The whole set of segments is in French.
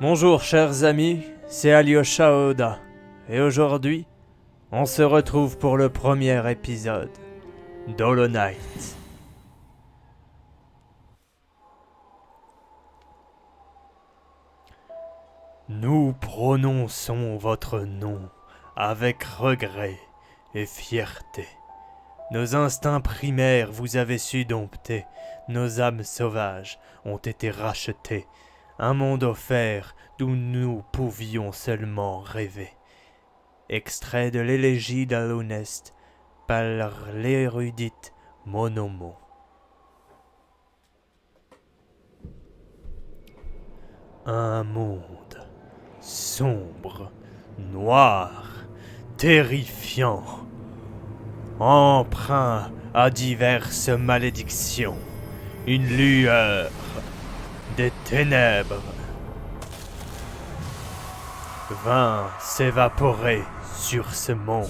Bonjour chers amis, c'est Alyosha Oda, et aujourd'hui, on se retrouve pour le premier épisode d'Hollow Knight. Nous prononçons votre nom avec regret et fierté. Nos instincts primaires vous avez su dompter, nos âmes sauvages ont été rachetées, un monde offert d'où nous pouvions seulement rêver. Extrait de l'élégie d'Alunest par l'érudite Monomo. Un monde sombre, noir, terrifiant, empreint à diverses malédictions, une lueur des ténèbres vint s'évaporer sur ce monde.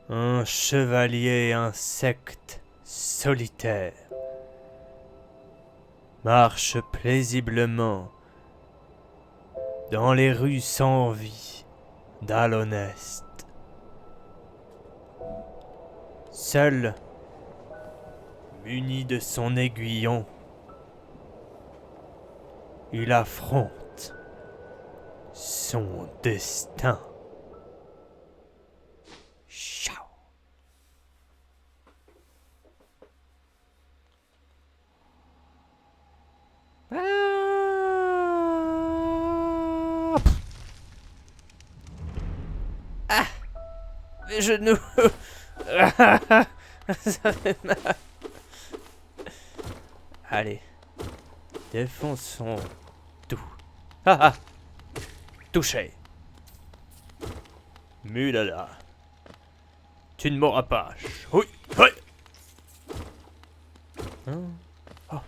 Un chevalier insecte solitaire marche paisiblement dans les rues sans vie d'Alonest. Seul, muni de son aiguillon, il affronte son destin. Ciao. Ah, mes genoux. Ça fait mal. Allez, défonçons tout. Ah ah, touché. Mulala. Tu ne m'auras pas. Oui, oui. Oh.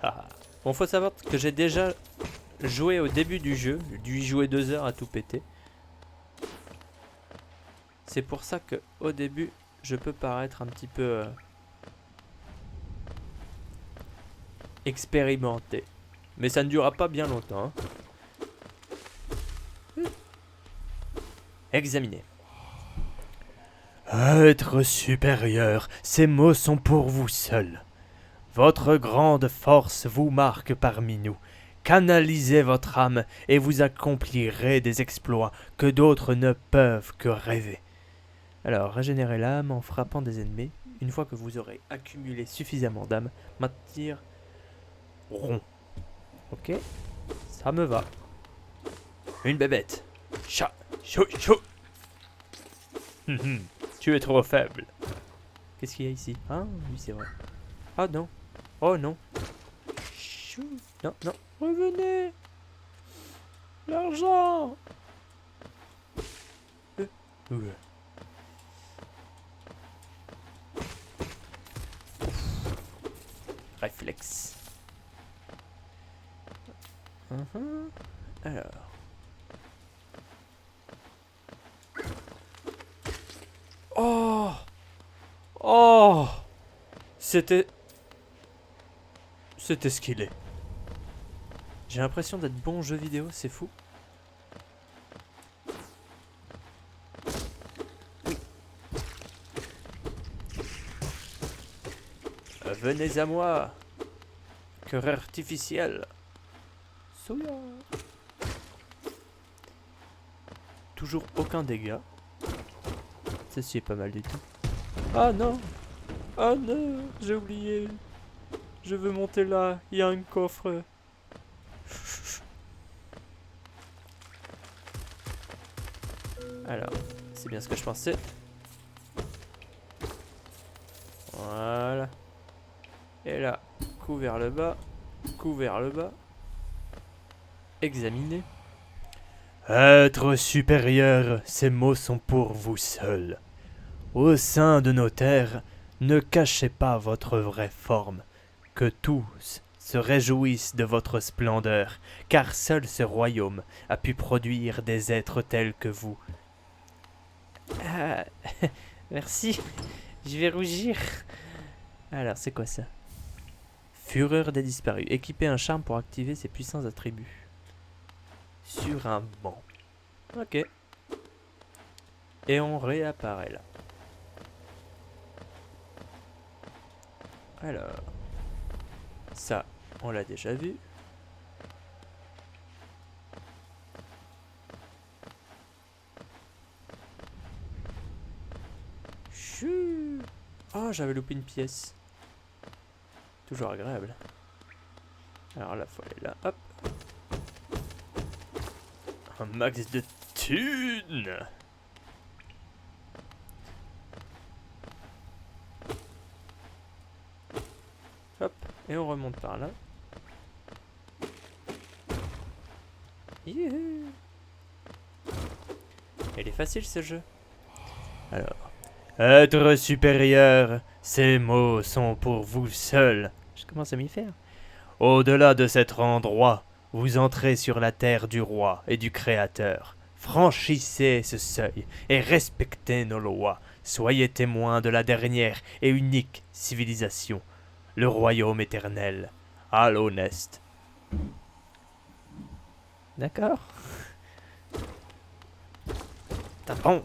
Ah. Bon, faut savoir que j'ai déjà joué au début du jeu. J'ai dû y jouer 2 heures à tout péter. C'est pour ça que au début, je peux paraître un petit peu expérimenté. Mais ça ne durera pas bien longtemps. Examiner. Être supérieur, ces mots sont pour vous seul. Votre grande force vous marque parmi nous. Canalisez votre âme et vous accomplirez des exploits que d'autres ne peuvent que rêver. Alors, régénérez l'âme en frappant des ennemis. Une fois que vous aurez accumulé suffisamment d'âme, maintenir rond. Ok, ça me va. Une bébête. Chat. Chou, chou. Tu es trop faible. Qu'est-ce qu'il y a ici? Ah, oui, c'est vrai. Ah non. Oh non. Chou. Non, non. Revenez. L'argent. Réflexe. Alors. Oh. Oh. C'était ce qu'il est. J'ai l'impression d'être bon en jeu vidéo, c'est fou. Venez à moi. Cœur artificiel. Souya. Toujours aucun dégât. Ceci est pas mal du tout. Ah non. Ah non, j'ai oublié. Je veux monter là, il y a un coffre. Alors, c'est bien ce que je pensais. Voilà. Et là, coup vers le bas. Coup vers le bas. Examiner. Être supérieur, ces mots sont pour vous seuls. Au sein de nos terres, ne cachez pas votre vraie forme, que tous se réjouissent de votre splendeur, car seul ce royaume a pu produire des êtres tels que vous. Ah, merci, je vais rougir. Alors, c'est quoi ça? Fureur des disparus. Équiper un charme pour activer ses puissants attributs. Sur un banc. Ok. Et on réapparaît là. Alors. Ça, on l'a déjà vu. Chut. Oh, j'avais loupé une pièce. Toujours agréable. Alors là, faut aller là. Hop. Un max de thunes. Hop. Et on remonte par là. Youhou. Il est facile ce jeu. Alors. Être supérieur, ces mots sont pour vous seuls. Je commence à m'y faire. Au-delà de cet endroit, vous entrez sur la terre du roi et du Créateur. Franchissez ce seuil et respectez nos lois. Soyez témoins de la dernière et unique civilisation, le royaume éternel, Hallownest. D'accord. Tapons.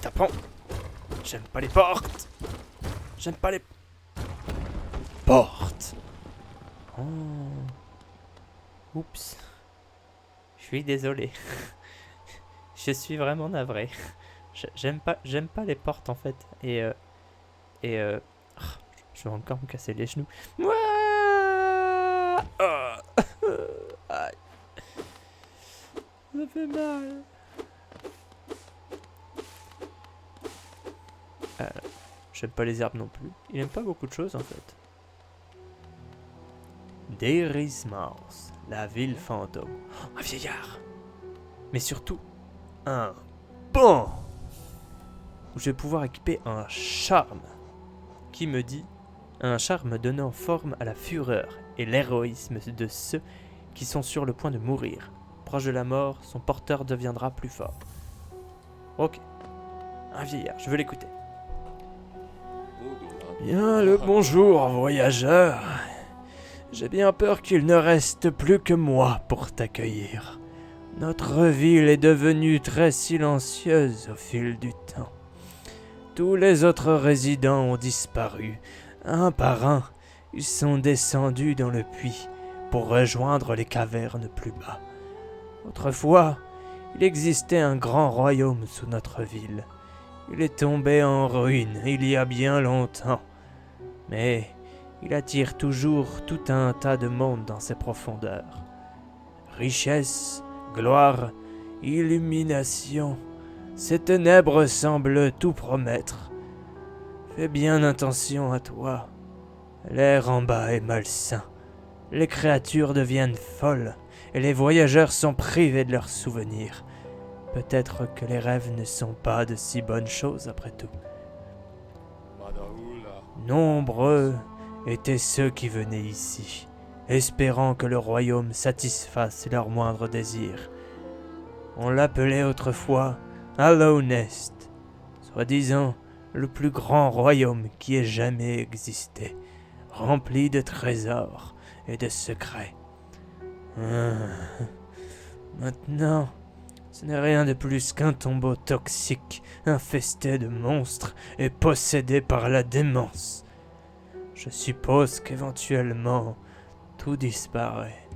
Tapons. J'aime pas les portes. J'aime pas les portes. Oh. Oups. Je suis désolé. Je suis vraiment navré. J'aime pas les portes en fait. Je vais encore me casser les genoux. Aïe. Ça fait mal. J'aime pas les herbes non plus. Il aime pas beaucoup de choses en fait. Derismaus, la ville fantôme. Oh, un vieillard. Mais surtout, un banc où je vais pouvoir équiper un charme. Qui me dit un charme donnant forme à la fureur et l'héroïsme de ceux qui sont sur le point de mourir. Proche de la mort, son porteur deviendra plus fort. Ok. Un vieillard, je veux l'écouter. Bien le bonjour, voyageur. J'ai bien peur qu'il ne reste plus que moi pour t'accueillir. Notre ville est devenue très silencieuse au fil du temps. Tous les autres résidents ont disparu. Un par un, ils sont descendus dans le puits pour rejoindre les cavernes plus bas. Autrefois, il existait un grand royaume sous notre ville. Il est tombé en ruine il y a bien longtemps. Mais il attire toujours tout un tas de monde dans ses profondeurs. Richesse, gloire, illumination, ces ténèbres semblent tout promettre. Fais bien attention à toi. L'air en bas est malsain. Les créatures deviennent folles et les voyageurs sont privés de leurs souvenirs. Peut-être que les rêves ne sont pas de si bonnes choses après tout. Nombreux étaient ceux qui venaient ici, espérant que le royaume satisfasse leurs moindres désirs. On l'appelait autrefois Hallownest, soi-disant le plus grand royaume qui ait jamais existé, rempli de trésors et de secrets. Maintenant, ce n'est rien de plus qu'un tombeau toxique, infesté de monstres et possédé par la démence. Je suppose qu'éventuellement, tout disparaît.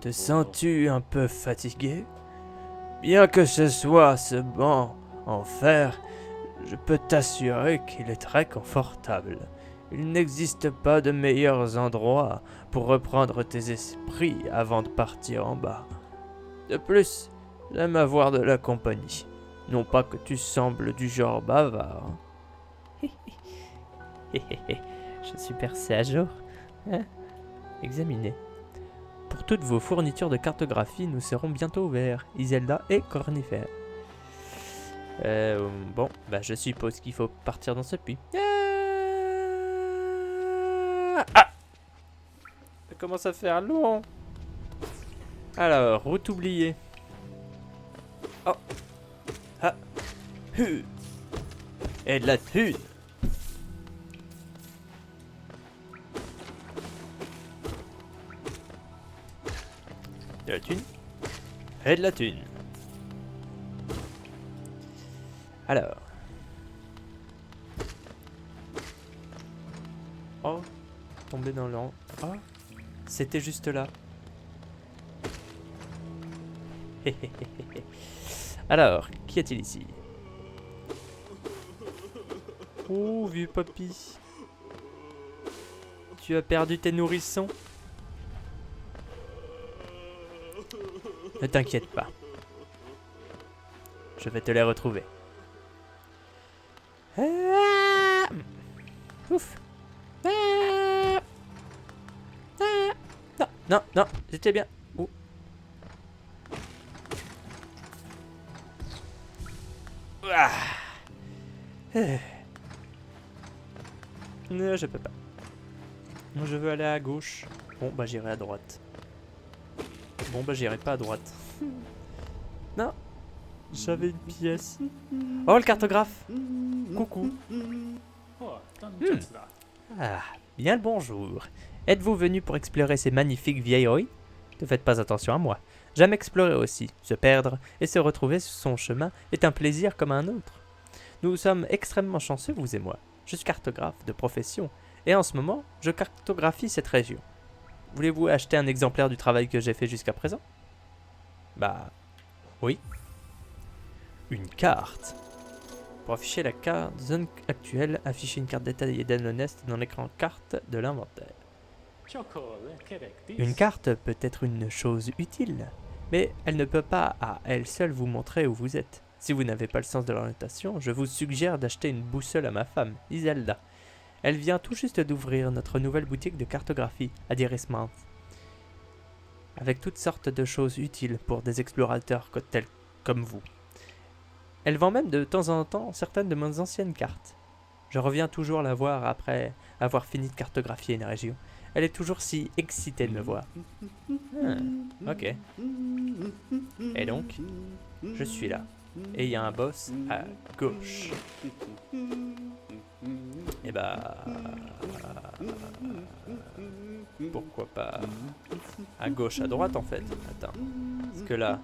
Te sens-tu un peu fatigué? Bien que ce soit ce banc en fer, je peux t'assurer qu'il est très confortable. Il n'existe pas de meilleurs endroits pour reprendre tes esprits avant de partir en bas. De plus, j'aime avoir de la compagnie. Non pas que tu sembles du genre bavard. Je suis percé à jour. Hein? Examinez. Pour toutes vos fournitures de cartographie, nous serons bientôt ouverts. Iselda et Cornifère. Bon, bah je suppose qu'il faut partir dans ce puits. Ah! Ça commence à faire long. Alors, route oubliée. Oh. Ah. Hu. Et de la thune. De la thune. Et de la thune. Alors. Oh. Tomber dans le... Oh. C'était juste là. Alors, qu'y a-t-il ici? Oh, vieux papy. Tu as perdu tes nourrissons? Ne t'inquiète pas. Je vais te les retrouver. Ah! Ouf. Ah! Ah! Non, non, non, j'étais bien. Oh. Ah. Non, je peux pas. Je veux aller à gauche. Bon, bah j'irai à droite. Bon, bah j'irai pas à droite. Non, j'avais une pièce. Oh, le cartographe. Coucou. Ah, bien le bonjour. Êtes-vous venu pour explorer ces magnifiques vieilles ruines? Ne faites pas attention à moi. J'aime explorer aussi. Se perdre et se retrouver sur son chemin est un plaisir comme un autre. Nous sommes extrêmement chanceux, vous et moi. Je suis cartographe de profession, et en ce moment, je cartographie cette région. Voulez-vous acheter un exemplaire du travail que j'ai fait jusqu'à présent? Bah, oui. Une carte. Pour afficher la carte zone actuelle, affichez une carte détaillée d'Elnonest dans l'écran carte de l'inventaire. Une carte peut être une chose utile, mais elle ne peut pas à elle seule vous montrer où vous êtes. Si vous n'avez pas le sens de l'orientation, je vous suggère d'acheter une boussole à ma femme, Iselda. Elle vient tout juste d'ouvrir notre nouvelle boutique de cartographie à Dirrismouth, avec toutes sortes de choses utiles pour des explorateurs tels comme vous. Elle vend même de temps en temps certaines de mes anciennes cartes. Je reviens toujours la voir après avoir fini de cartographier une région. Elle est toujours si excitée de me voir. Ah, ok. Et donc, je suis là. Et il y a un boss à gauche. Et bah... pourquoi pas à gauche, à droite en fait. Attends. Parce que là...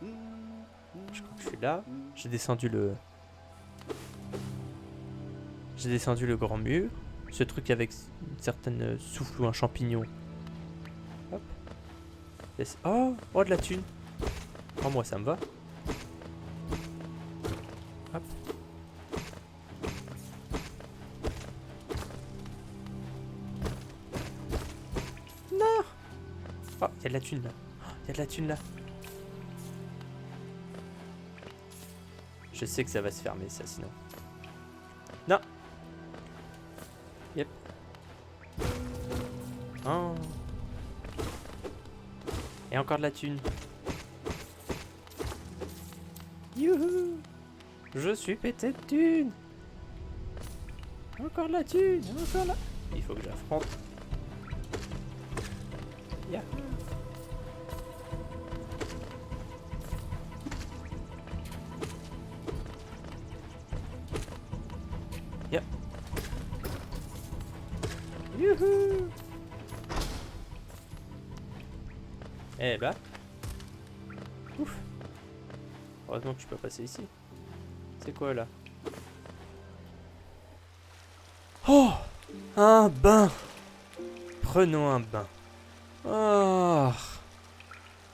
je crois que je suis là. J'ai descendu le grand mur. Ce truc avec une certaine souffle ou un champignon. Hop. Oh, oh, de la thune. Oh, moi ça me va. Hop. Non. Oh, il y a de la thune là. Il y a de la thune là. Je sais que ça va se fermer ça sinon. Non. Yep. Oh. Et encore de la thune. Youhou. Je suis pété de thune. Encore de la thune. Encore là. Il faut que j'affronte. Yeah. Yep. Youhou. Eh bah. Ouf. Heureusement que je peux passer ici. C'est quoi là? Oh! Un bain! Prenons un bain. Oh!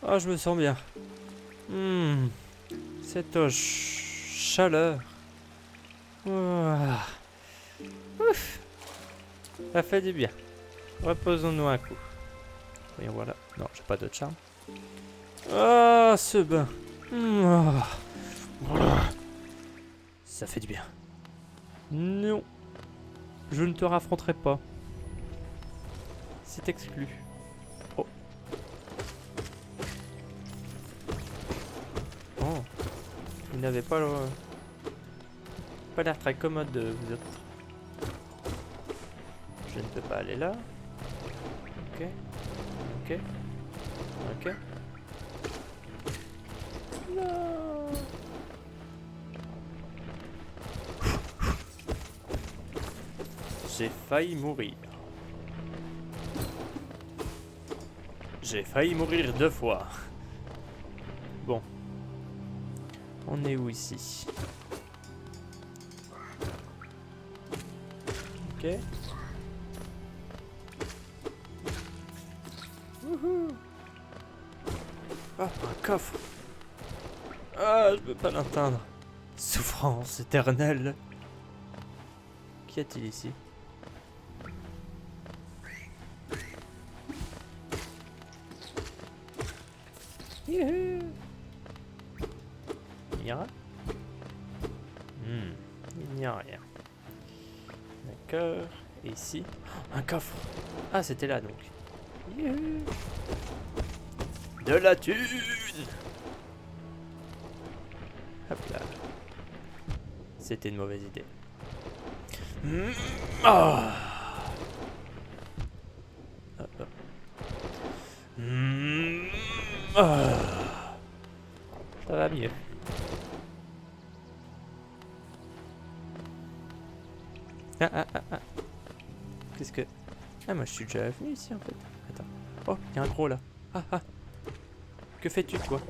Oh, je me sens bien. Cette chaleur. Oh. Ouf! Ça fait du bien. Reposons-nous un coup. Voyons voilà. Non, j'ai pas d'autre charme. Ah, ce bain. Ça fait du bien. Non. Je ne te raffronterai pas. C'est exclu. Oh. Oh. Vous n'avez pas le... pas l'air très commode, vous autres. Je ne peux pas aller là. Ok. Ok. Ok. Non. J'ai failli mourir. J'ai failli mourir 2 fois. Bon. On est où ici? Ok. Wouhou. Ah, un coffre. Ah, je peux pas l'atteindre. Souffrance éternelle. Qu'y a-t-il ici? Youhou. Il y a rien? Il n'y a rien. D'accord. Et ici? Oh, un coffre. Ah, c'était là donc. Youhou. De la thune. Hop là. C'était une mauvaise idée. Ah. Hop, hop. Ah. Ça va mieux. Ah ah ah ah. Qu'est-ce que... Ah, moi je suis déjà venu ici en fait. Attends. Oh, il y a un gros là. Ah ah. Que fais-tu toi?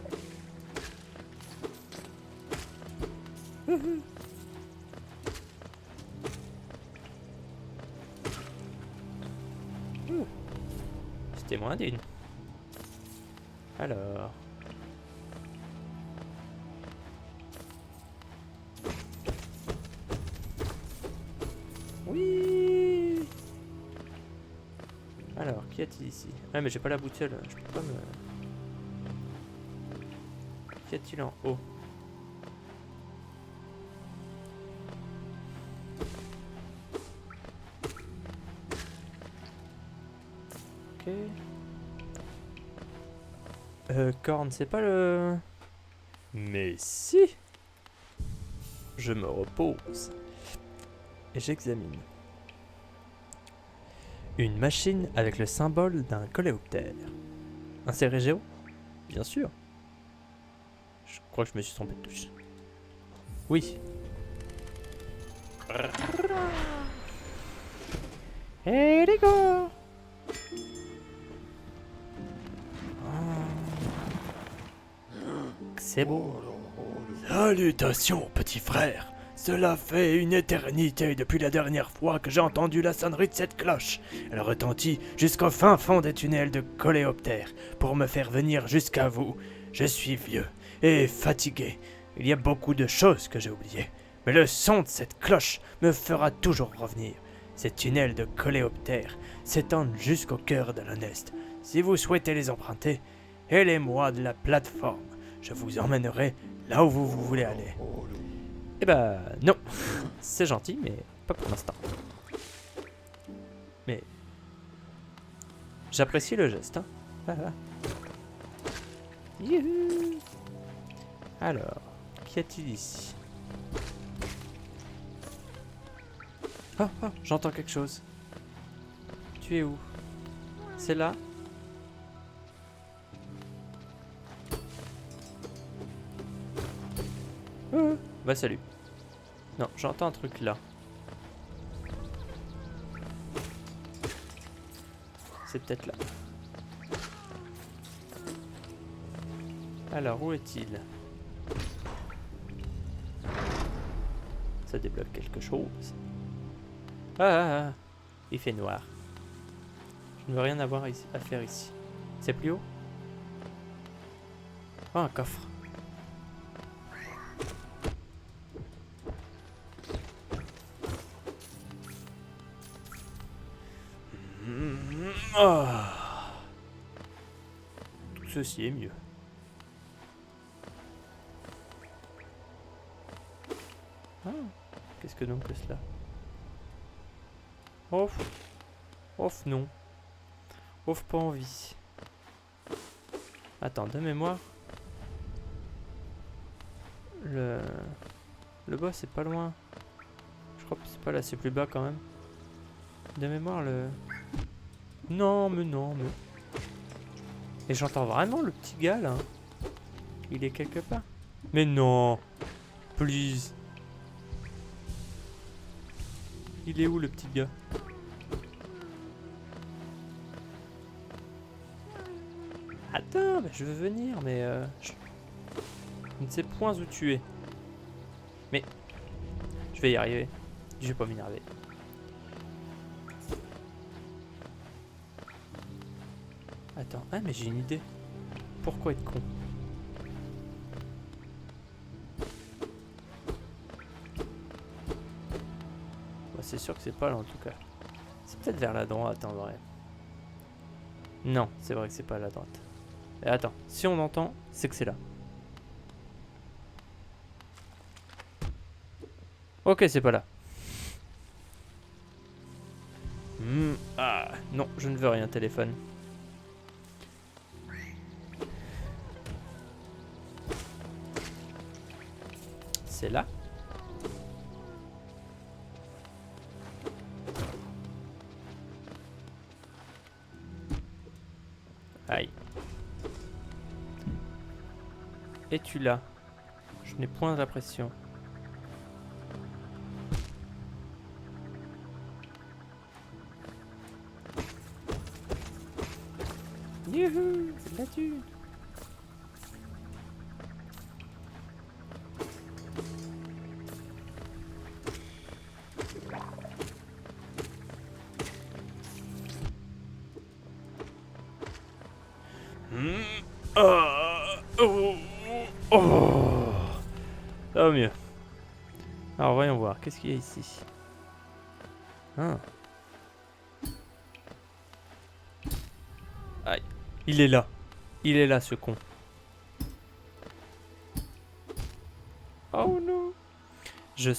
C'était moins d'une. Alors... Oui. Alors, qu'y a-t-il ici? Ah mais j'ai pas la boussole, je peux pas me... Qu'y a-t-il en haut? Ok... Corne, c'est pas le... Mais si. Je me repose. Et j'examine. Une machine avec le symbole d'un coléoptère. Un cérégéo? Bien sûr. Je crois que je me suis trompé de touche. Oui. Hey les gars! C'est beau. Salutations, petit frère. Cela fait une éternité depuis la dernière fois que j'ai entendu la sonnerie de cette cloche. Elle retentit jusqu'au fin fond des tunnels de Coléoptère pour me faire venir jusqu'à vous. Je suis vieux et fatigué. Il y a beaucoup de choses que j'ai oubliées. Mais le son de cette cloche me fera toujours revenir. Ces tunnels de Coléoptère s'étendent jusqu'au cœur de l'Honest. Si vous souhaitez les emprunter, aidez-moi de la plateforme. Je vous emmènerai là où vous voulez aller. Eh ben, non. C'est gentil, mais pas pour l'instant. Mais... j'apprécie le geste, hein. Voilà. Youhou. Alors, qu'y a-t-il ici? Oh, oh, j'entends quelque chose. Tu es où? C'est là? Bah salut. Non, j'entends un truc là. C'est peut-être là. Alors, où est-il? Ça débloque quelque chose. Ah, il fait noir. Je ne veux rien avoir ici, à faire ici. C'est plus haut? Oh, un coffre. Oh. Tout ceci est mieux. Ah, qu'est-ce que donc que cela? Ouf. Ouf, non. Ouf, pas envie. Attends, de mémoire. Le boss c'est pas loin. Je crois que c'est pas là, c'est plus bas quand même. De mémoire, le... Non, mais non, mais... Et j'entends vraiment le petit gars, là. Il est quelque part. Mais non. Please. Il est où, le petit gars? Attends, bah, je veux venir, mais... je ne sais point où tu es. Mais... Je vais y arriver. Je vais pas m'énerver. Attends, ah mais j'ai une idée. Pourquoi être con? Bah, c'est sûr que c'est pas là en tout cas. C'est peut-être vers la droite en vrai. Non, c'est vrai que c'est pas à la droite. Et attends, si on entend, c'est que c'est là. Ok, c'est pas là. Ah, non, je ne veux rien, téléphone. C'est là? Aïe. Es-tu là? Je n'ai point l'impression. Youhou, c'est de la thune. Ça va mieux. Alors voyons voir, qu'est-ce qu'il y a ici? Ah. Aïe. Il est là. Il est là, ce con. Oh non. Je le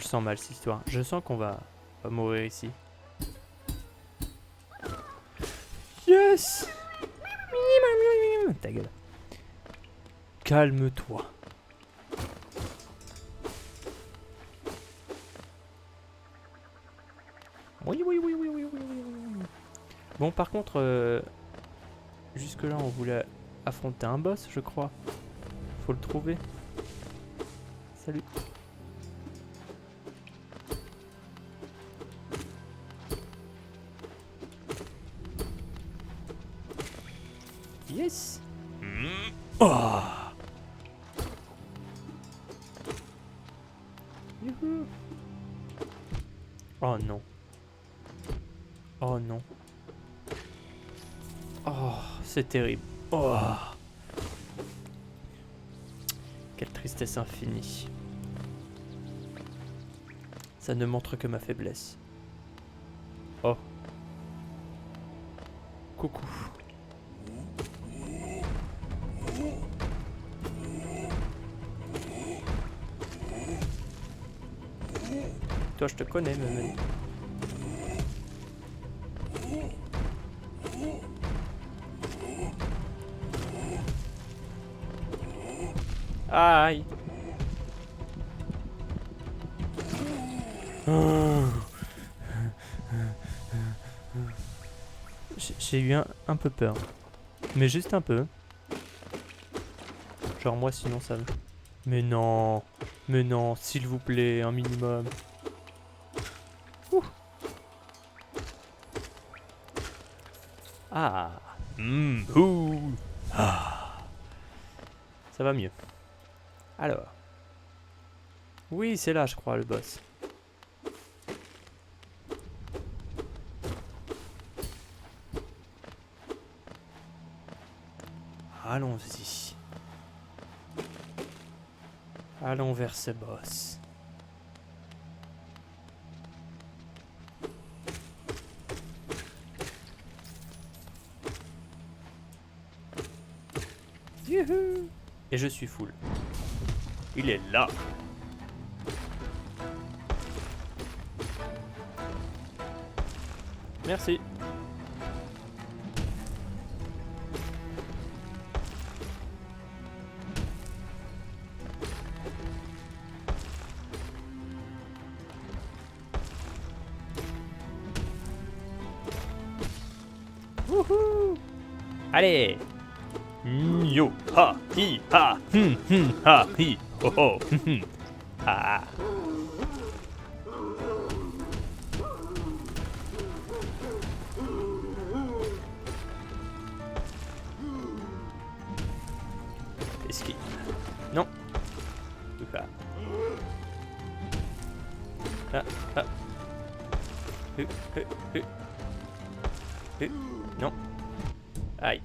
sens mal, cette histoire. Je sens qu'on va mourir ici. Yes. Ta gueule. Calme-toi. Oui, oui, oui, oui, oui, oui, oui, oui. Bon, par contre, jusque-là, on voulait affronter un boss, je crois. Faut le trouver. Salut. Yes. Oh. Youhou. Oh non. Oh non. Oh, c'est terrible. Oh. Quelle tristesse infinie. Ça ne montre que ma faiblesse. Oh. Coucou. Toi, je te connais, même. Aïe. Oh. J'ai eu un peu peur. Mais juste un peu. Genre moi, sinon ça me... Mais non. Mais non, s'il vous plaît, un minimum. Ouh. Ah. Ah. Ça va mieux. Alors. Oui, c'est là, je crois, le boss. Allons-y. Allons vers ce boss. Youhou! Et je suis full. Il est là. Merci. Wouhou! Allez! Yo, ha, hi, ha, ha, hi, ho, ho, ha. Esquive. Non. Là. Ah, ah. Non. Aïe.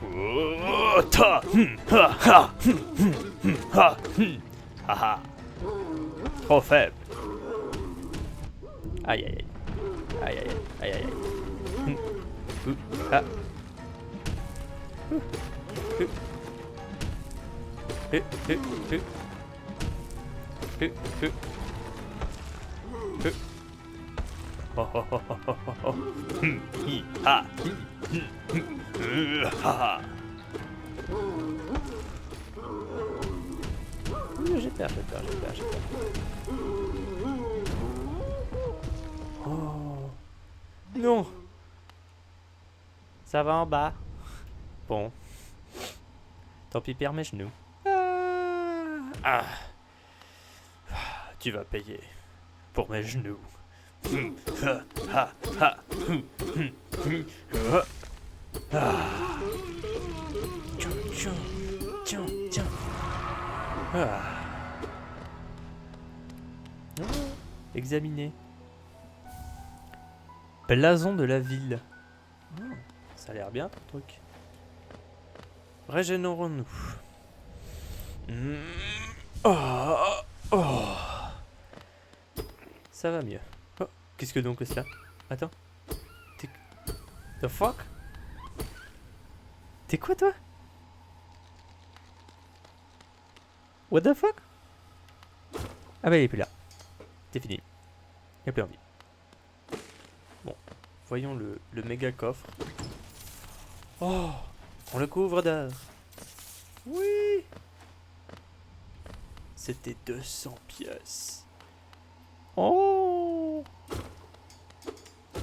Oh, ta, ha, ha, ha, ha, ha. Trop faible. Aïe aïe aïe. Aïe aïe aïe aïe aïe. Ah. Ho, ho, ho, ho, ho, ho, ho. Hi, ha, ha, ha. J'ai peur. Oh. Non. Ça va en bas. Bon. Tant pis, perds mes genoux. Ah. Tu vas payer pour mes genoux. Ha, ha, ha. Ah. Tiens. Ah. Examiner. Blason de la ville. Ça a l'air bien ton truc. Régénérons-nous. Ça va mieux. Oh, qu'est-ce que donc que cela? Attends. The fuck? T'es quoi toi? What the fuck? Ah bah il est plus là. C'est fini. Il a plus envie. Bon. Voyons le méga coffre. Oh! On le couvre d'or. Oui! C'était 200 pièces. Oh!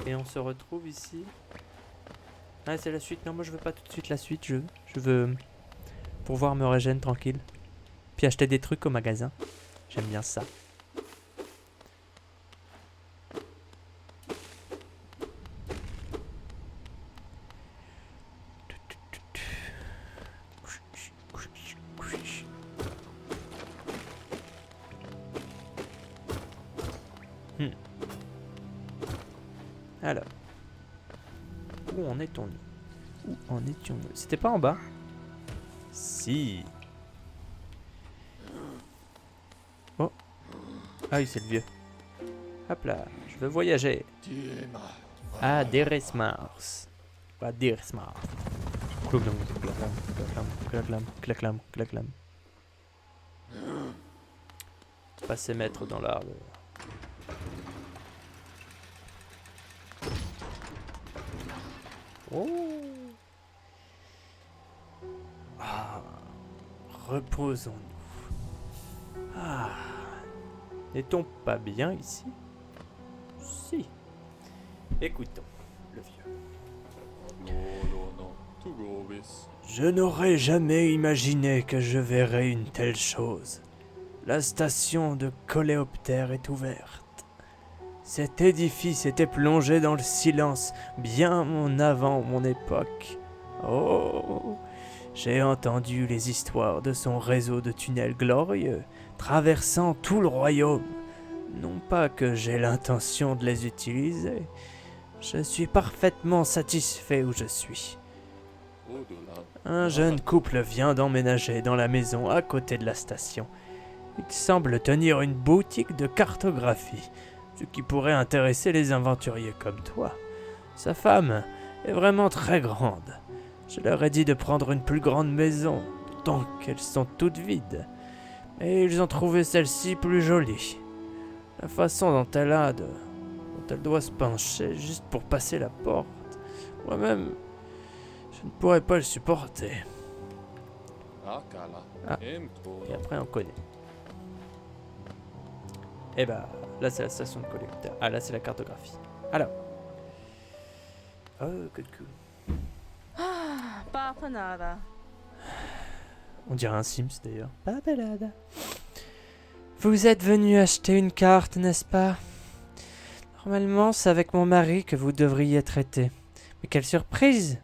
Et on se retrouve ici. Ah, c'est la suite. Non, moi je veux pas tout de suite la suite. Je veux pouvoir me régénérer tranquille. Puis acheter des trucs au magasin. J'aime bien ça. Alors. Où en est-on? Où en étions-nous? C'était pas en bas? Si. Oh. Ah oui, c'est le vieux. Hop là, je veux voyager. À Deresmars. À Deresmars. Claclam. Pas se mettre dans l'arbre. Oh. Ah. Reposons-nous. Ah. N'est-on pas bien ici? Si. Écoutons le vieux. Je n'aurais jamais imaginé que je verrais une telle chose. La station de coléoptères est ouverte. Cet édifice était plongé dans le silence bien avant mon époque. Oh, j'ai entendu les histoires de son réseau de tunnels glorieux traversant tout le royaume. Non pas que j'ai l'intention de les utiliser. Je suis parfaitement satisfait où je suis. Un jeune couple vient d'emménager dans la maison à côté de la station. Il semble tenir une boutique de cartographie, ce qui pourrait intéresser les aventuriers comme toi. Sa femme est vraiment très grande. Je leur ai dit de prendre une plus grande maison, tant qu'elles sont toutes vides. Mais ils ont trouvé celle-ci plus jolie. La façon dont elle doit se pencher juste pour passer la porte. Moi-même, je ne pourrais pas le supporter. Ah, et après on connaît. Et bah, là c'est la station de collecteur. Ah, là c'est la cartographie. Alors. Oh, good cool. Papanada. On dirait un Sims d'ailleurs. Papanada. Vous êtes venu acheter une carte, n'est-ce pas? Normalement, c'est avec mon mari que vous devriez traiter. Mais quelle surprise!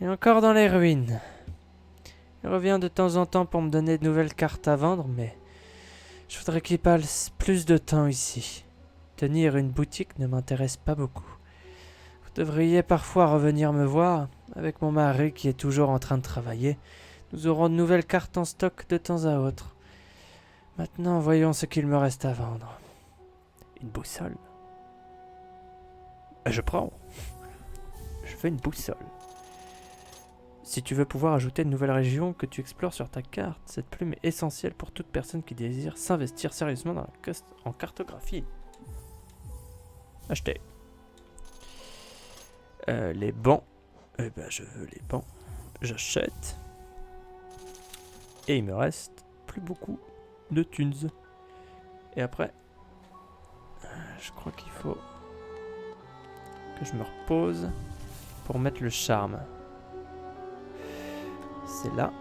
Il est encore dans les ruines. Il revient de temps en temps pour me donner de nouvelles cartes à vendre, mais je voudrais qu'il passe plus de temps ici. Tenir une boutique ne m'intéresse pas beaucoup. Vous devriez parfois revenir me voir. Avec mon mari qui est toujours en train de travailler, nous aurons de nouvelles cartes en stock de temps à autre. Maintenant, voyons ce qu'il me reste à vendre. Une boussole. Je prends. Je veux une boussole. Si tu veux pouvoir ajouter de nouvelles régions que tu explores sur ta carte, cette plume est essentielle pour toute personne qui désire s'investir sérieusement dans en cartographie. Acheter. Les bancs. Eh ben, je veux les bancs. J'achète. Et il me reste plus beaucoup de thunes. Et après, je crois qu'il faut que je me repose pour mettre le charme. C'est là.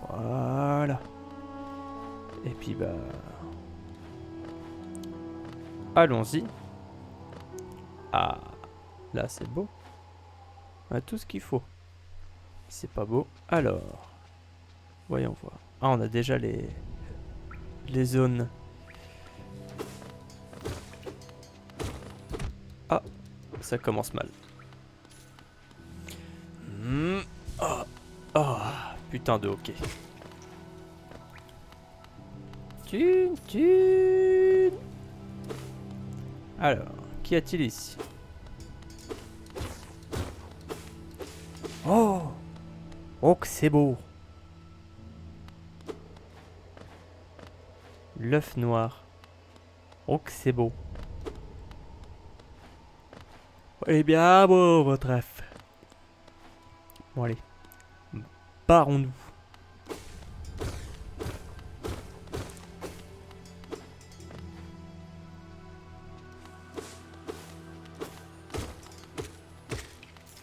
Voilà. Et puis bah... allons-y. Ah, là c'est beau. On a tout ce qu'il faut. C'est pas beau. Alors, voyons voir. Ah, on a déjà les zones. Ah, ça commence mal. Oh, oh, putain de hockey. Thune. Alors, qu'y a-t-il ici? Oh, oh que c'est beau. L'œuf noir. Oh que c'est beau. Eh bien beau votre œuf. Bon allez, barrons-nous.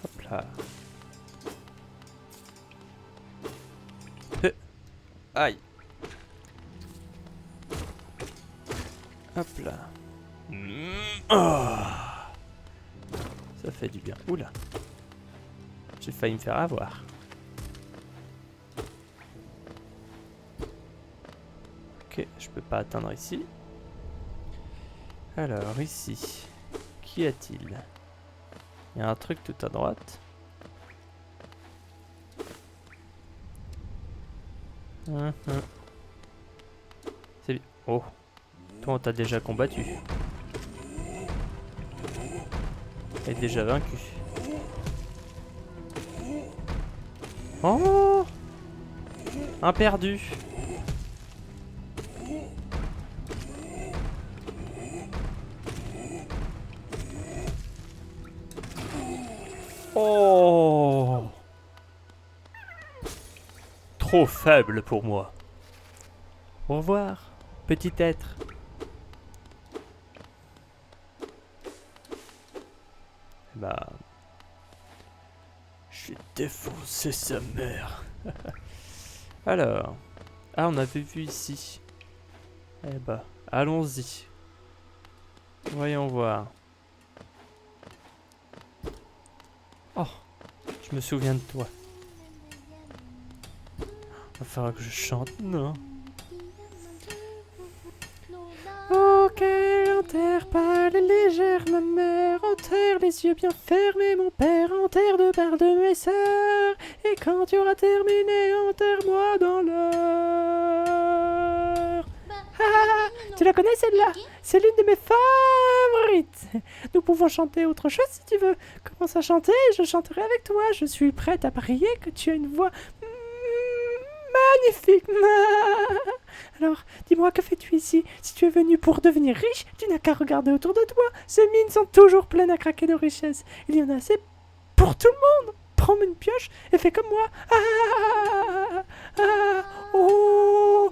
Hop là. Aïe. Hop là. Oh. Ça fait du bien. Oula. J'ai failli me faire avoir. Ok, je peux pas atteindre ici. Alors ici, qu'y a-t-il? Il y a un truc tout à droite. C'est bien. Oh, toi on t'a déjà combattu. Et déjà vaincu. Oh, un perdu. Oh, trop faible pour moi. Au revoir, petit être. Bah, j'ai défoncé sa mère. Alors, ah, on avait vu ici. Eh bah, allons-y. Voyons voir. Oh, je me souviens de toi. Va falloir que je chante, non? Oh, quelle enterre pâle et légère, ma mère, enterre les yeux bien fermés, mon père, enterre de part de mes sœurs, et quand tu auras terminé, enterre-moi dans l'heure. Ah, tu la connais celle-là? C'est l'une de mes favorites. Nous pouvons chanter autre chose si tu veux. Commence à chanter et je chanterai avec toi. Je suis prête à parier que tu as une voix magnifique. Alors, dis-moi, que fais-tu ici? Si tu es venu pour devenir riche, tu n'as qu'à regarder autour de toi. Ces mines sont toujours pleines à craquer de richesses. Il y en a assez pour tout le monde. Prends une pioche et fais comme moi. Oh,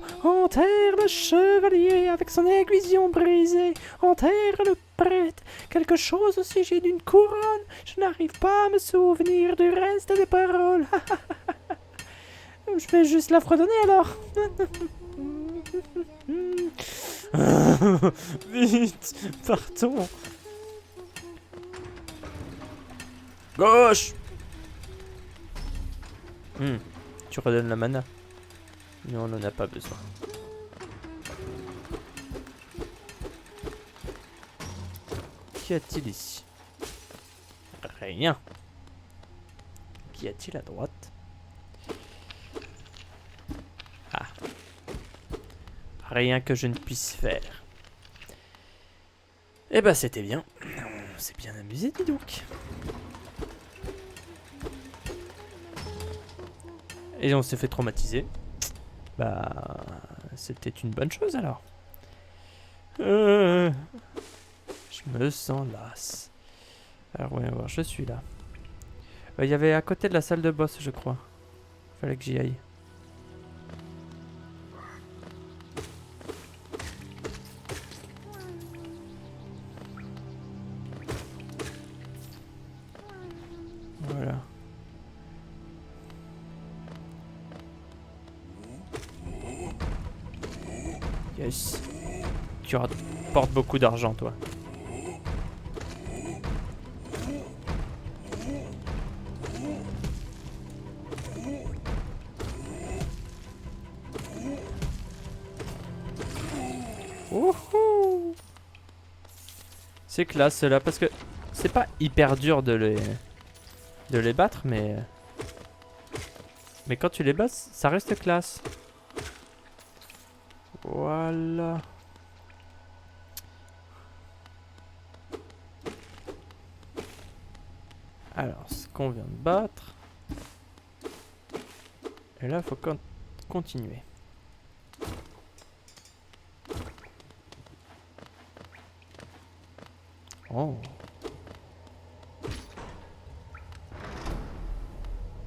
Enterre le chevalier avec son aiguillon brisé. Enterre le prêtre. Quelque chose au sujet d'une couronne. Je n'arrive pas à me souvenir du reste des paroles. Je vais juste la fredonner alors. Vite, partons. Gauche. Tu redonnes la mana. Non, on n'en a pas besoin. Qu'y a-t-il ici? Rien. Qu'y a-t-il à droite? Ah. Rien que je ne puisse faire. Eh ben, c'était bien. On s'est bien amusé, dis donc. Et on s'est fait traumatiser. Bah, c'était une bonne chose alors. Je me sens las. Alors, ouais, voir, je suis là. Il y avait à côté de la salle de boss, je crois. Fallait que j'y aille. Voilà. Yes. Tu rapportes beaucoup d'argent, toi. Wouhou! C'est classe cela parce que c'est pas hyper dur de les battre, mais quand tu les bats, ça reste classe. Voilà. Alors, ce qu'on vient de battre. Et là, il faut continuer. Oh.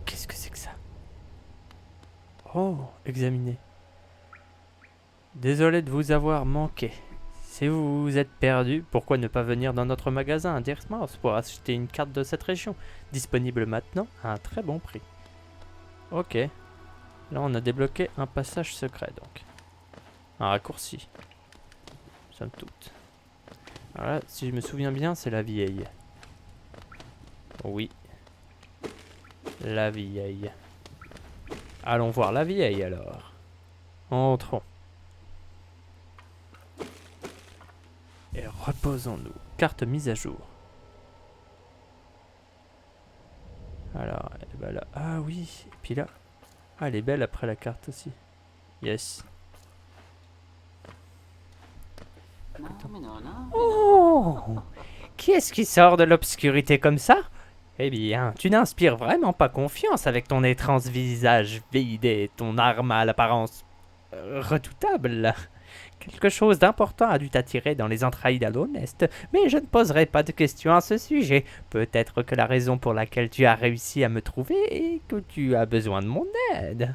Qu'est-ce que c'est que ça? Oh, examinez. Désolé de vous avoir manqué. Si vous vous êtes perdu, pourquoi ne pas venir dans notre magasin à Deersmouth pour acheter une carte de cette région, disponible maintenant à un très bon prix. Ok. Là, on a débloqué un passage secret, donc. Un raccourci. Somme toute. Alors là, si je me souviens bien, c'est la vieille. Oui. La vieille. Allons voir la vieille, alors. Entrons. Et reposons-nous. Carte mise à jour. Alors, bah là. Ah oui. Et puis là. Ah, elle est belle après la carte aussi. Yes. Oh! Qui est-ce qui sort de l'obscurité comme ça? Eh bien, tu n'inspires vraiment pas confiance avec ton étrange visage vide et ton arme à l'apparence redoutable. Quelque chose d'important a dû t'attirer dans les entrailles d'Alonest, mais je ne poserai pas de questions à ce sujet. Peut-être que la raison pour laquelle tu as réussi à me trouver est que tu as besoin de mon aide.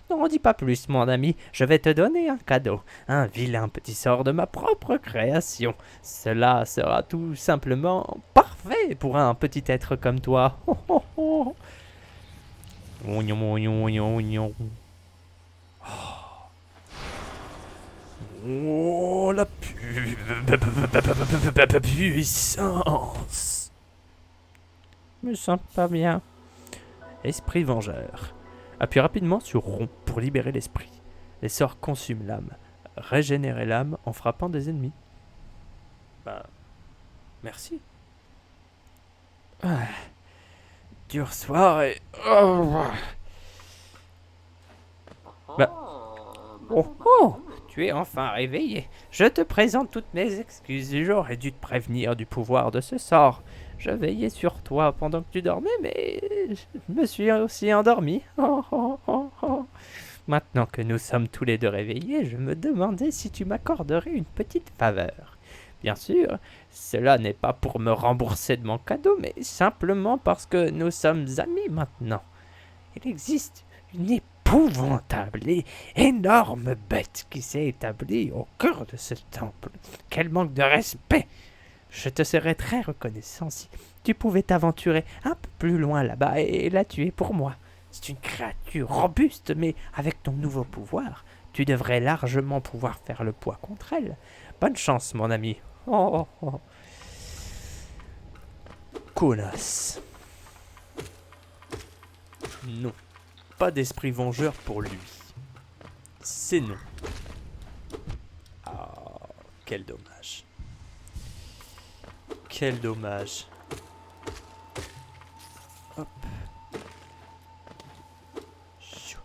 N'en dis pas plus, mon ami, je vais te donner un cadeau, un vilain petit sort de ma propre création. Cela sera tout simplement parfait pour un petit être comme toi. Oh, la puissance! Me sens pas bien. Esprit vengeur. Appuie rapidement sur rond pour libérer l'esprit. Les sorts consument l'âme. Régénérer l'âme en frappant des ennemis. Bah, merci. Ah, dur soir et... Bah... Oh, tu es enfin réveillé. Je te présente toutes mes excuses. J'aurais dû te prévenir du pouvoir de ce sort. Je veillais sur toi pendant que tu dormais, mais je me suis aussi endormi. Maintenant que nous sommes tous les deux réveillés, je me demandais si tu m'accorderais une petite faveur. Bien sûr, cela n'est pas pour me rembourser de mon cadeau, mais simplement parce que nous sommes amis maintenant. Il existe une épouvantable et énorme bête qui s'est établie au cœur de ce temple. Quel manque de respect! Je te serais très reconnaissant si tu pouvais t'aventurer un peu plus loin là-bas et la tuer pour moi. C'est une créature robuste, mais avec ton nouveau pouvoir, tu devrais largement pouvoir faire le poids contre elle. Bonne chance, mon ami. Oh, oh, oh. Connasse. Non. Pas d'esprit vengeur pour lui. C'est non. Ah, quel dommage. Quel dommage. Hop. Chou.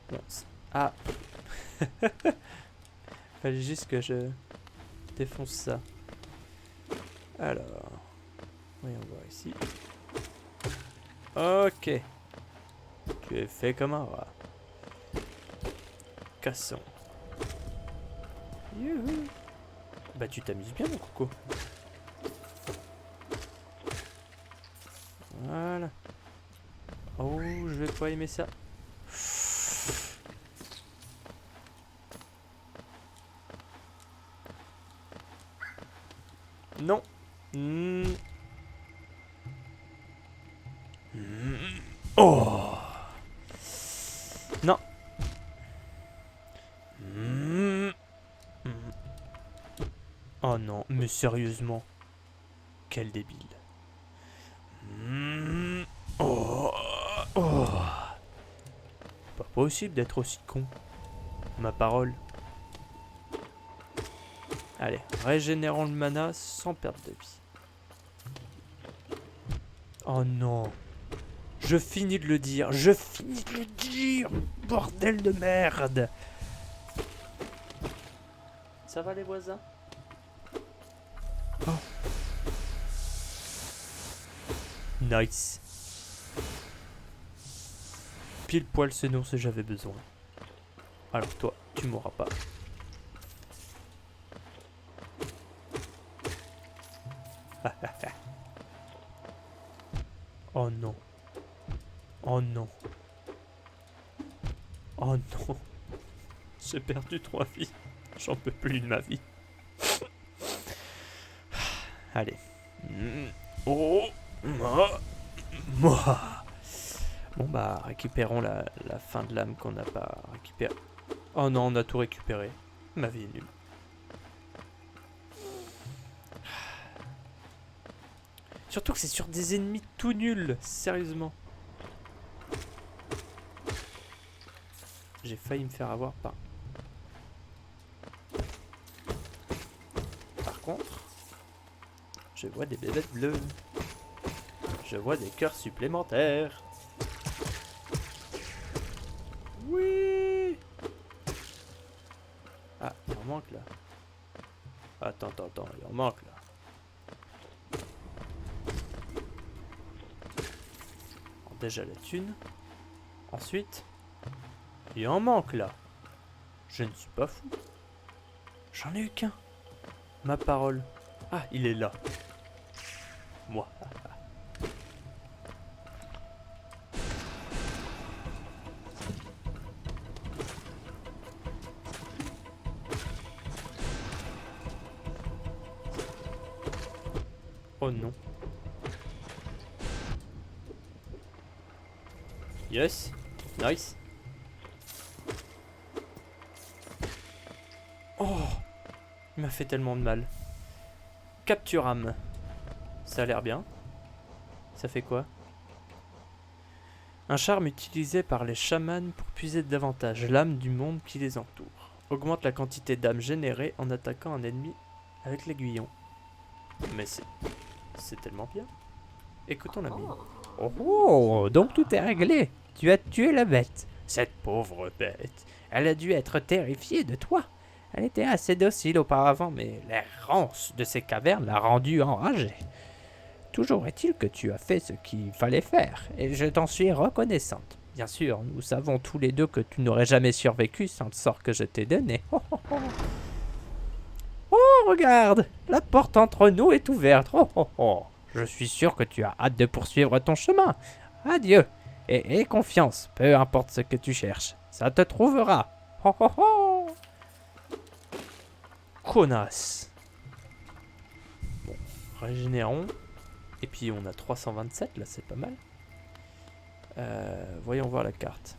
Bon, ah. Fallait juste que je défonce ça. Alors. Voyons voir ici. Ok. Tu es fait comme un rat. Cassons. Youhou. Bah tu t'amuses bien mon coco. Voilà. Oh, je vais pas aimer ça. Non. Oh. Non. Oh non, mais sérieusement. Quel débile. Oh. Oh. Pas possible d'être aussi con. Ma parole. Allez, régénérons le mana sans perte de vie. Oh non. Je finis de le dire. Je finis de le dire. Bordel de merde. Ça va les voisins? Oh. Nice. Pile poil ce dont j'avais besoin. Alors toi, tu m'auras pas. Oh non. Oh non. Oh non. J'ai perdu 3 vies. J'en peux plus de ma vie. Allez. Oh. Moi. Bon bah récupérons la fin de l'âme qu'on n'a pas récupérée. Oh non, on a tout récupéré. Ma vie est nulle. Surtout que c'est sur des ennemis tout nuls, sérieusement. J'ai failli me faire avoir par contre, je vois des bébêtes bleues. Je vois des cœurs supplémentaires. Oui. Ah, il en manque là. Attends, il en manque là. Alors, déjà la thune. Ensuite, il en manque là. Je ne suis pas fou. J'en ai eu qu'un. Ma parole. Ah, il est là. Moi. Oh non. Yes. Nice. Oh, il m'a fait tellement de mal. Capture âme. Ça a l'air bien. Ça fait quoi? Un charme utilisé par les chamans pour puiser davantage l'âme du monde qui les entoure. Augmente la quantité d'âme générée en attaquant un ennemi avec l'aiguillon. Mais c'est tellement bien. Écoutons l'ami. Oh, donc tout est réglé. Tu as tué la bête. Cette pauvre bête. Elle a dû être terrifiée de toi. Elle était assez docile auparavant, mais l'errance de ces cavernes l'a rendue enragée. Toujours est-il que tu as fait ce qu'il fallait faire, et je t'en suis reconnaissante. Bien sûr, nous savons tous les deux que tu n'aurais jamais survécu sans le sort que je t'ai donné. Oh, oh, oh. Oh, regarde, la porte entre nous est ouverte. Oh, oh, oh. Je suis sûr que tu as hâte de poursuivre ton chemin. Adieu. Et confiance, peu importe ce que tu cherches. Ça te trouvera. Ho ho ho. Connasse. Bon, régénérons. Et puis on a 327, là c'est pas mal. Voyons voir la carte.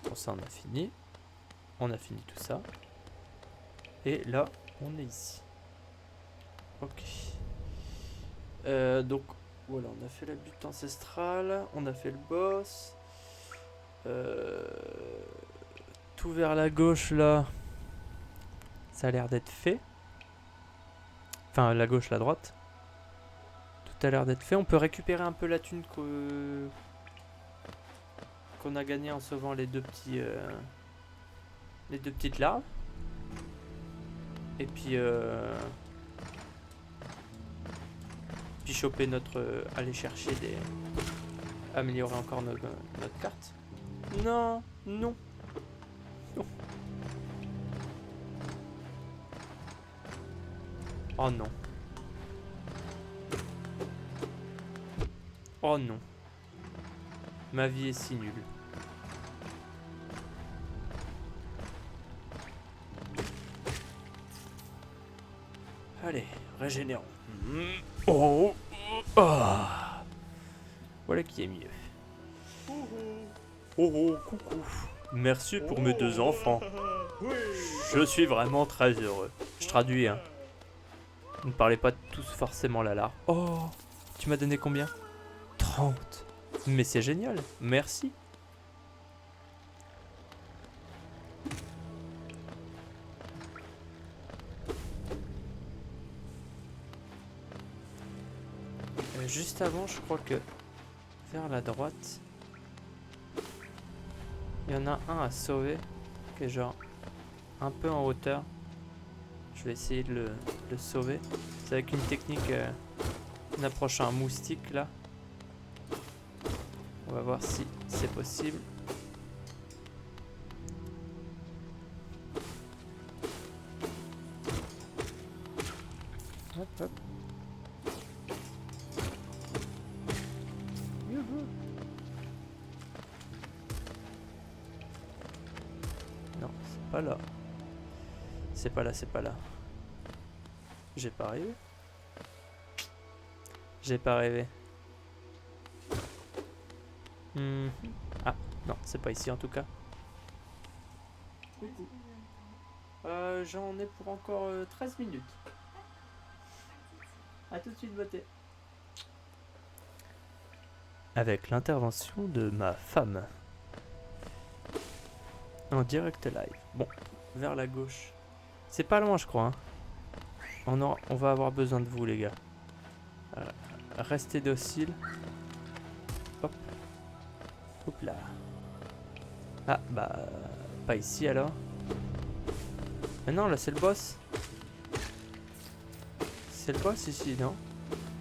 Bon, ça on a fini. On a fini tout ça. Et là, on est ici. Ok. Donc, voilà, on a fait la butte ancestrale. On a fait le boss. Tout vers la gauche, là. Ça a l'air d'être fait. Enfin, la gauche, la droite. Tout a l'air d'être fait. On peut récupérer un peu la thune qu'on a gagné en sauvant les deux petites larves. Et puis choper aller chercher des... Améliorer encore notre carte. Non, non, non. Oh non. Oh non. Ma vie est si nulle. Allez, régénérons. Oh, ah. Voilà qui est mieux. Oh oh, coucou. Merci pour mes 2 enfants. Je suis vraiment très heureux. Je traduis, hein. Ne parlez pas tous forcément la larve. Oh, tu m'as donné combien? 30. Mais c'est génial, merci. Juste avant, je crois que vers la droite, il y en a un à sauver, qui est genre un peu en hauteur. Je vais essayer de le sauver. C'est avec une technique, en approchant un moustique là. On va voir si c'est possible. Hop, hop. Youhou. Non, c'est pas là. C'est pas là, c'est pas là. J'ai pas rêvé. J'ai pas rêvé. Ah, non, c'est pas ici en tout cas. Coucou. J'en ai pour encore 13 minutes. A tout de suite, beauté. Avec l'intervention de ma femme. En direct live. Bon, vers la gauche. C'est pas loin, je crois. Hein. On va avoir besoin de vous, les gars. Restez dociles. Hop. Hop là. Ah, bah... Pas ici, alors. Mais non, là, c'est le boss. C'est le boss, ici, non?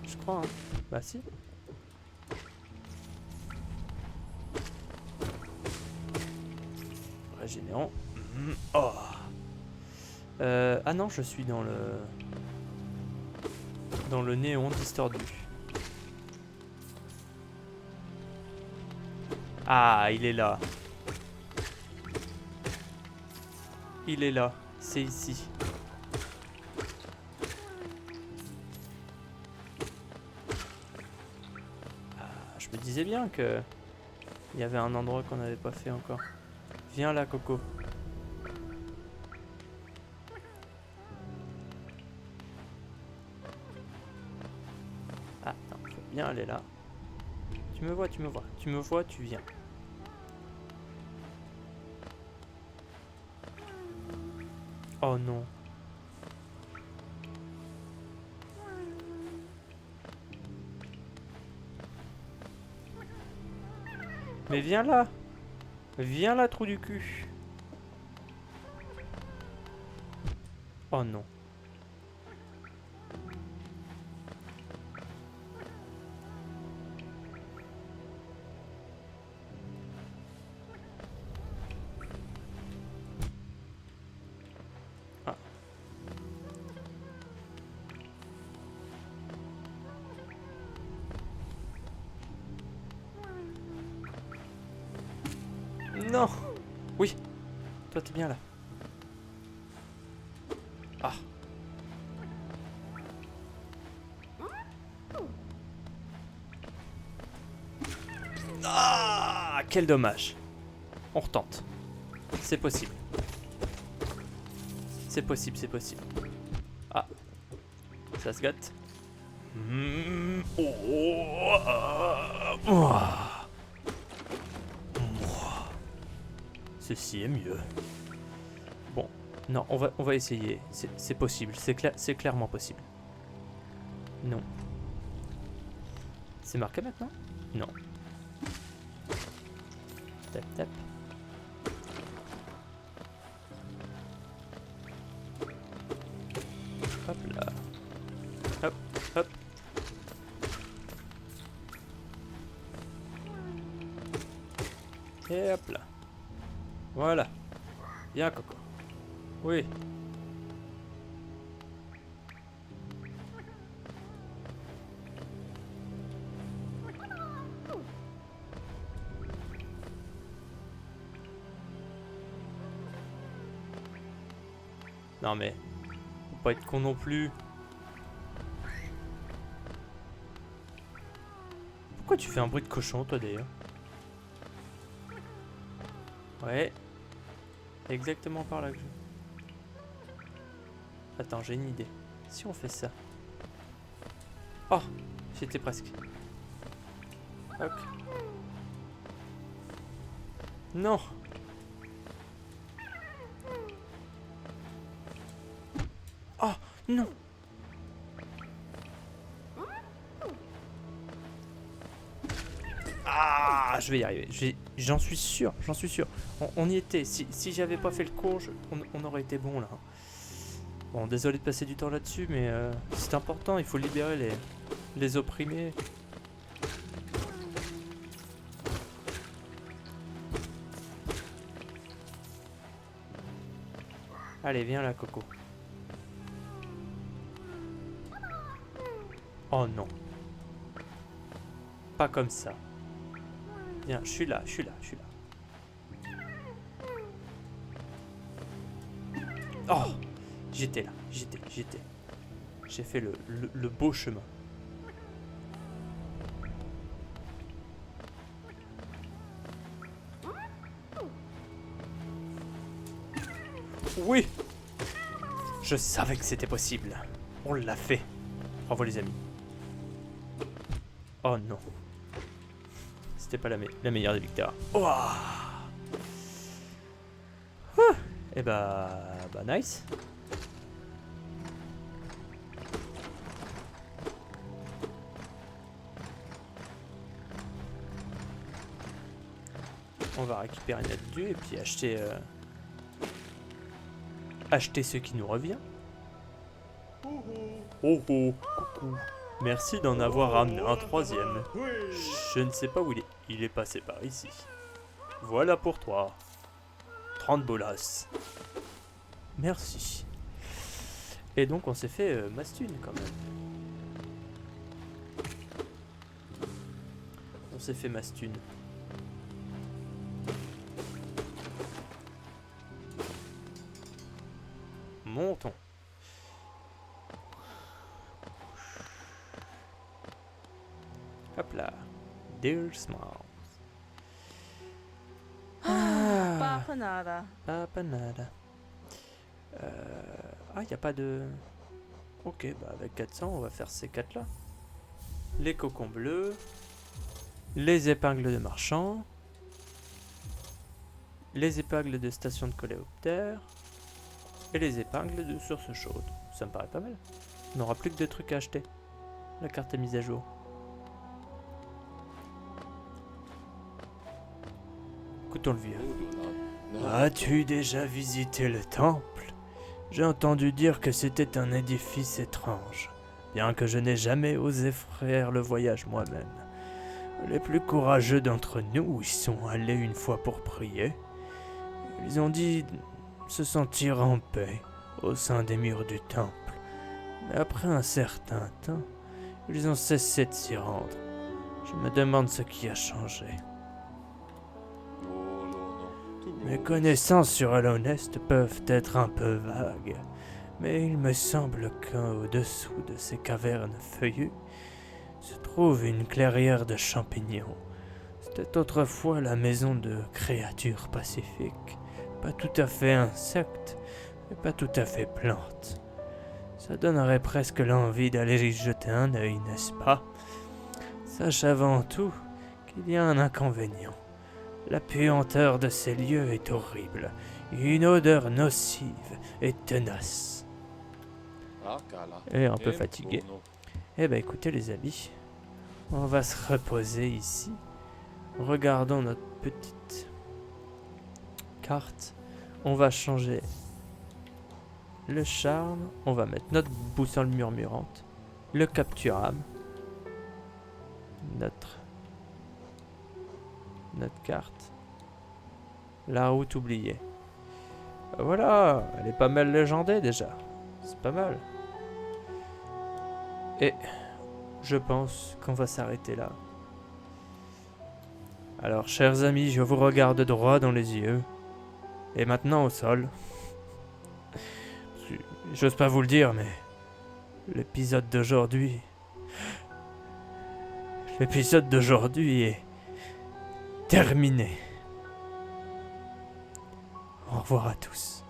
Je crois, hein. Bah, si. Régénérant. Oh. Ah non, je suis dans le néon distordu. Ah, il est là. Il est là. C'est ici. Ah, je me disais bien que il y avait un endroit qu'on n'avait pas fait encore. Viens là, Coco. Ah, non, faut bien aller là. Tu me vois, tu me vois. Tu me vois, tu viens. Oh non. Mais viens là. Viens là, trou du cul. Oh non. Non. Oui. Toi, t'es bien là. Ah. Ah, quel dommage. On retente. C'est possible. C'est possible, c'est possible. Ah. Ça se gâte. Ceci est mieux. Bon, non, on va essayer. C'est possible, c'est clairement possible. Non. C'est marqué maintenant? Non. Tap, tap. Hop là. Hop, hop. Et hop là. Voilà. Bien, Coco. Oui. Non mais, faut pas être con non plus. Pourquoi tu fais un bruit de cochon toi d'ailleurs? Ouais. C'est exactement par là que je... Attends, j'ai une idée. Si on fait ça. Oh, j'étais presque. Hop. Non. Oh, non. Ah, je vais y arriver. J'en suis sûr, j'en suis sûr. On y était. Si j'avais pas fait le cours, on aurait été bon là. Bon, désolé de passer du temps là-dessus, mais c'est important. Il faut libérer les opprimés. Allez, viens là, Coco. Oh non. Pas comme ça. Viens, je suis là. Oh, j'étais là, j'étais. J'ai fait le beau chemin. Oui. Je savais que c'était possible. On l'a fait. Bravo les amis. Oh non. C'était pas la meilleure des victoires. Oh. Et bah nice. On va récupérer notre dieu et puis acheter ce qui nous revient. Oh oh, coucou. Merci d'en avoir ramené un troisième. Je ne sais pas où il est. Il est passé par ici. Voilà pour toi. 30 bolas. Merci. Et donc on s'est fait Mastune quand même. On s'est fait Mastune. Montons. Hop là. Dear Smiles. Papa nada. Papa nada. Ah, y a pas de... Ok, bah avec 400, on va faire ces 4 là. Les cocons bleus. Les épingles de marchand. Les épingles de station de coléoptère. Et les épingles de source chaude. Ça me paraît pas mal. On n'aura plus que 2 trucs à acheter. La carte est mise à jour. Écoutons le vieux. As-tu déjà visité le temple? J'ai entendu dire que c'était un édifice étrange, bien que je n'ai jamais osé faire le voyage moi-même. Les plus courageux d'entre nous y sont allés une fois pour prier. Ils ont dit se sentir en paix au sein des murs du temple. Mais après un certain temps, ils ont cessé de s'y rendre. Je me demande ce qui a changé. Mes connaissances sur Alonest peuvent être un peu vagues, mais il me semble qu'au-dessous de ces cavernes feuillues se trouve une clairière de champignons. C'était autrefois la maison de créatures pacifiques, pas tout à fait insectes, mais pas tout à fait plantes. Ça donnerait presque l'envie d'aller y jeter un œil, n'est-ce pas? Sache avant tout qu'il y a un inconvénient. La puanteur de ces lieux est horrible, une odeur nocive et tenace. Et un peu fatigué. Eh ben écoutez les amis, on va se reposer ici. Regardons notre petite carte. On va changer le charme. On va mettre notre boussole murmurante. Le capturame. Notre carte. La route oubliée. Voilà, elle est pas mal légendée déjà. C'est pas mal. Et je pense qu'on va s'arrêter là. Alors, chers amis, je vous regarde droit dans les yeux. Et maintenant au sol. J'ose pas vous le dire, mais l'épisode d'aujourd'hui est terminé. Au revoir à tous.